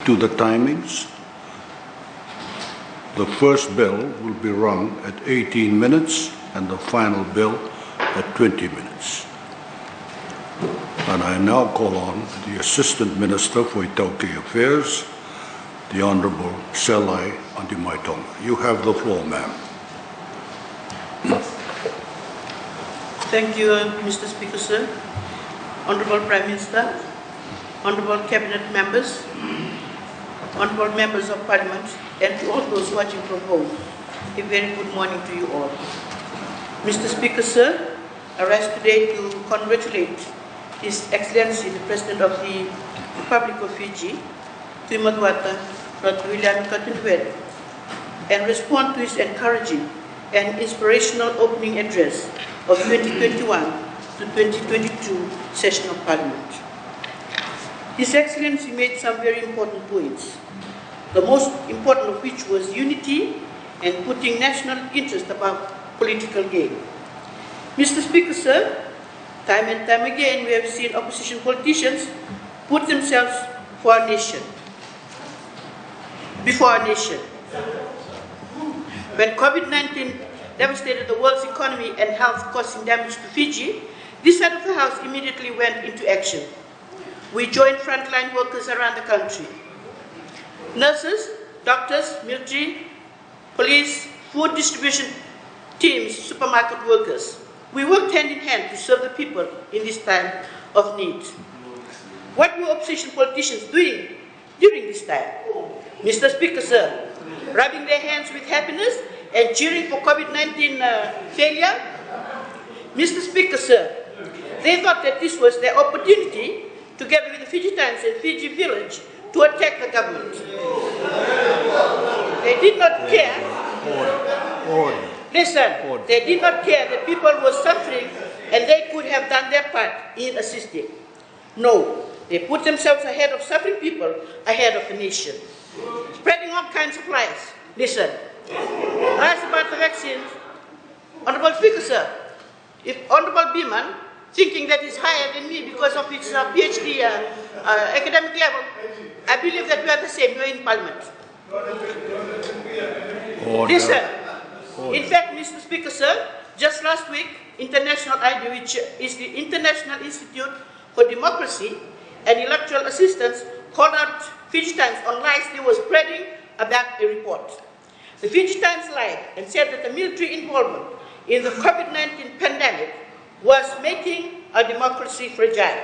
to the timings. The first bell will be rung at 18 minutes and the final bell at 20 minutes. And I now call on the Assistant Minister for Itaukei Affairs, the Honourable Selai Adimaitoga. You have the floor, ma'am. Thank you, Mr. Speaker, sir. Honourable Prime Minister, Honourable Cabinet members, Honourable members of Parliament, and to all those watching from home, a very good morning to you all. Mr. Speaker, sir, I rise today to congratulate His Excellency, the President of the Republic of Fiji, Tuimaduata William Katunduere, and respond to his encouraging and inspirational opening address of 2021 to 2022 session of Parliament. His Excellency made some very important points, the most important of which was unity and putting national interest above political gain. Mr. Speaker, sir, time and time again we have seen opposition politicians put themselves before our nation. When COVID-19 devastated the world's economy and health, causing damage to Fiji, this side of the House immediately went into action. We joined frontline workers around the country. Nurses, doctors, military, police, food distribution teams, supermarket workers. We worked hand in hand to serve the people in this time of need. What were opposition politicians doing during this time? Mr. Speaker, sir, rubbing their hands with happiness and cheering for COVID-19 failure? Mr. Speaker, sir, they thought that this was their opportunity, together with the Fijitans and Fijivillage, to attack the government. They did not care. Listen, they did not care that people were suffering and they could have done their part in assisting. No, they put themselves ahead of suffering people, ahead of the nation. Spreading all kinds of lies. Listen, lies about the vaccines. Honourable Speaker, sir, if Honourable Beeman, thinking that he's higher than me because of his PhD academic level, I believe that we are the same, we are in Parliament. Listen, in fact, Mr. Speaker, sir, just last week, International ID, which is the International Institute for Democracy and Electoral Assistance, called out Fiji Times on lies they were spreading about a report. The Fiji Times lied and said that the military involvement in the COVID-19 pandemic was making our democracy fragile.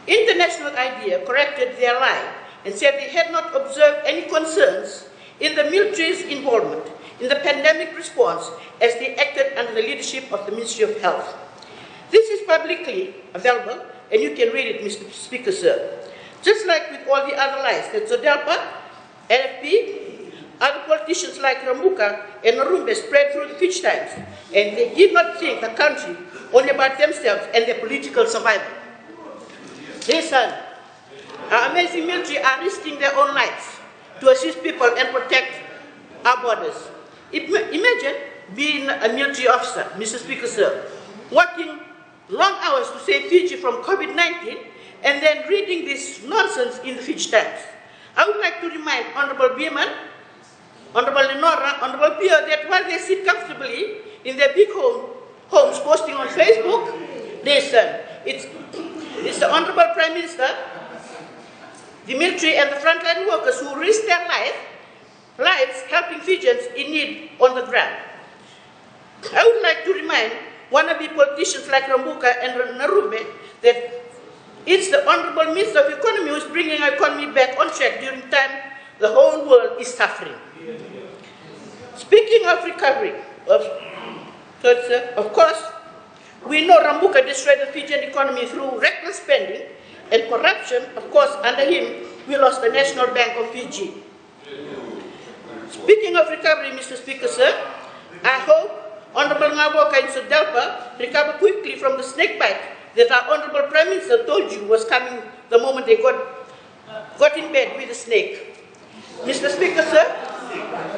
International IDEA corrected their lie and said they had not observed any concerns in the military's involvement in the pandemic response as they acted under the leadership of the Ministry of Health. This is publicly available and you can read it, Mr. Speaker, sir. Just like with all the other lies that Zodelpa, LFP, other politicians like Rambuka and Narumbe spread through the Fiji Times, and they did not think the country only about themselves and their political survival. Listen, our amazing military are risking their own lives to assist people and protect our borders. Imagine being a military officer, Mr. Speaker, sir, working long hours to save Fiji from COVID-19 and then reading this nonsense in the Fiji Times. I would like to remind Honourable Beeman, Honourable Lenora, Honourable Pio that while they sit comfortably in their big homes posting on Facebook, listen, it's the Honourable Prime Minister, the military and the frontline workers who risk their lives helping Fijians in need on the ground. I would like to remind wannabe politicians like Rambuka and Narumbe that it's the Honourable Minister of Economy who is bringing our economy back on track during time the whole world is suffering. Speaking of recovery, of course, we know Rambuka destroyed the Fijian economy through reckless spending and corruption. Of course, under him, we lost the National Bank of Fiji. Speaking of recovery, Mr. Speaker, sir, I hope Honourable Ngaboka and Sodelpa recover quickly from the snake bite that our Honourable Prime Minister told you was coming the moment they got in bed with the snake. Mr. Speaker, sir,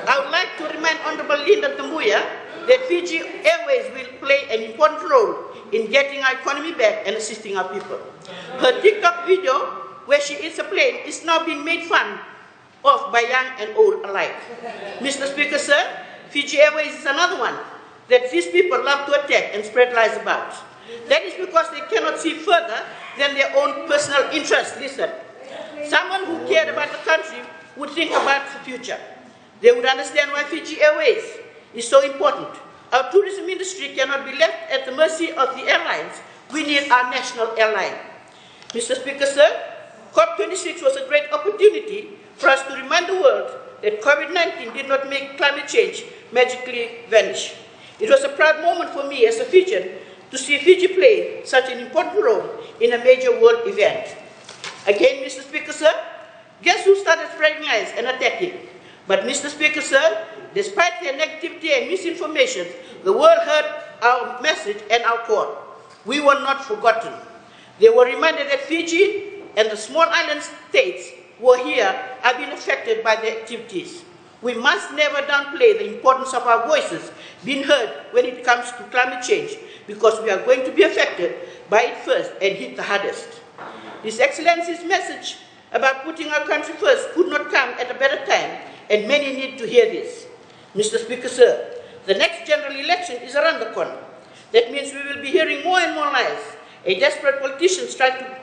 I would like to remind Honourable Linda Tambuya that Fiji Airways will play an important role in getting our economy back and assisting our people. Her TikTok video where she eats a plane is now being made fun of by young and old alike. Mr. Speaker, sir, Fiji Airways is another one that these people love to attack and spread lies about. That is because they cannot see further than their own personal interests. Listen, someone who cared about the country would think about the future. They would understand why Fiji Airways is so important. Our tourism industry cannot be left at the mercy of the airlines. We need our national airline. Mr. Speaker, sir, COP26 was a great opportunity for us to remind the world that COVID-19 did not make climate change magically vanish. It was a proud moment for me as a Fijian to see Fiji play such an important role in a major world event. Again, Mr. Speaker, sir, guess who started spreading lies and attacking? But Mr. Speaker, sir, despite their negativity and misinformation, the world heard our message and our call. We were not forgotten. They were reminded that Fiji and the small island states who are here have been affected by the activities. We must never downplay the importance of our voices being heard when it comes to climate change, because we are going to be affected by it first and hit the hardest. His Excellency's message about putting our country first could not come at a better time, and many need to hear this. Mr. Speaker, sir, the next general election is around the corner. That means we will be hearing more and more lies. A desperate politicians try to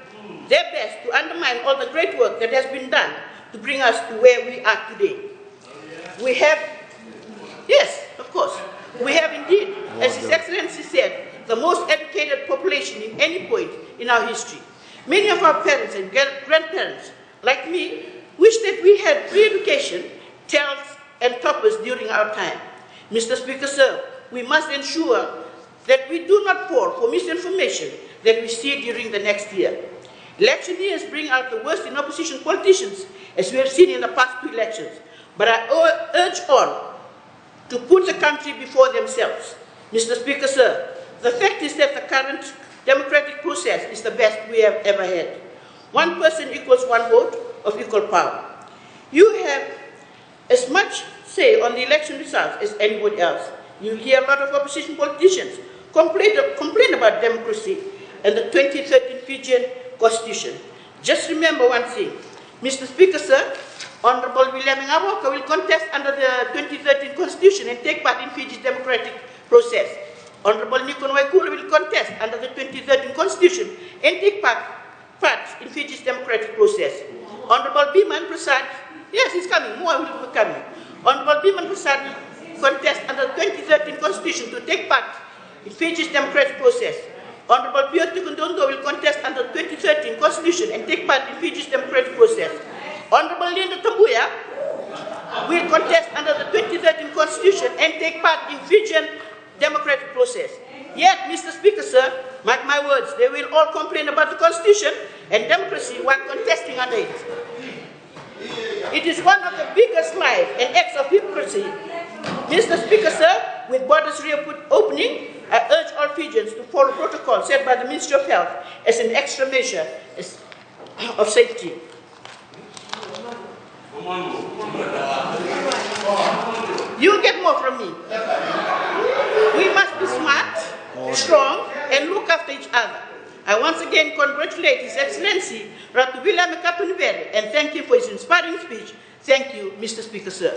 their best to undermine all the great work that has been done to bring us to where we are today. We have, yes, of course, we have indeed, as His Excellency said, the most educated population in any point in our history. Many of our parents and grandparents, like me, wish that we had free education, TELS, and toppers during our time. Mr. Speaker, sir, we must ensure that we do not fall for misinformation that we see during the next year. Election years bring out the worst in opposition politicians, as we have seen in the past 2 elections. But I urge all to put the country before themselves. Mr. Speaker, sir, the fact is that the current democratic process is the best we have ever had. One person equals one vote of equal power. You have as much say on the election results as anybody else. You hear a lot of opposition politicians complain about democracy and the 2013 Fijian Constitution. Just remember one thing. Mr. Speaker, sir, Honorable William Ngawoka will contest under the 2013 Constitution and take part in Fiji's democratic process. Honorable Nikon Waikula will contest under the 2013 Constitution and take part in Fiji's democratic process. Honorable Biman Prasad, yes, he's coming, more will be coming. Honorable Biman Prasad will contest under the 2013 Constitution to take part in Fiji's democratic process. Honorable Piotr Kundondo will contest under the 2013 Constitution and take part in Fiji's democratic process. Honorable Linda Tambuya will contest under the 2013 Constitution and take part in Fijian democratic process. Yet, Mr. Speaker, sir, mark my words, they will all complain about the Constitution and democracy while contesting under it. It is one of the biggest lies and acts of hypocrisy. Mr. Speaker, sir, with borders reopening, I urge all Fijians to follow protocol set by the Ministry of Health as an extra measure of safety. You'll get more from me. We must be smart, strong, and look after each other. I once again congratulate His Excellency Ratu William Kapunibere and thank him for his inspiring speech. Thank you, Mr. Speaker, sir.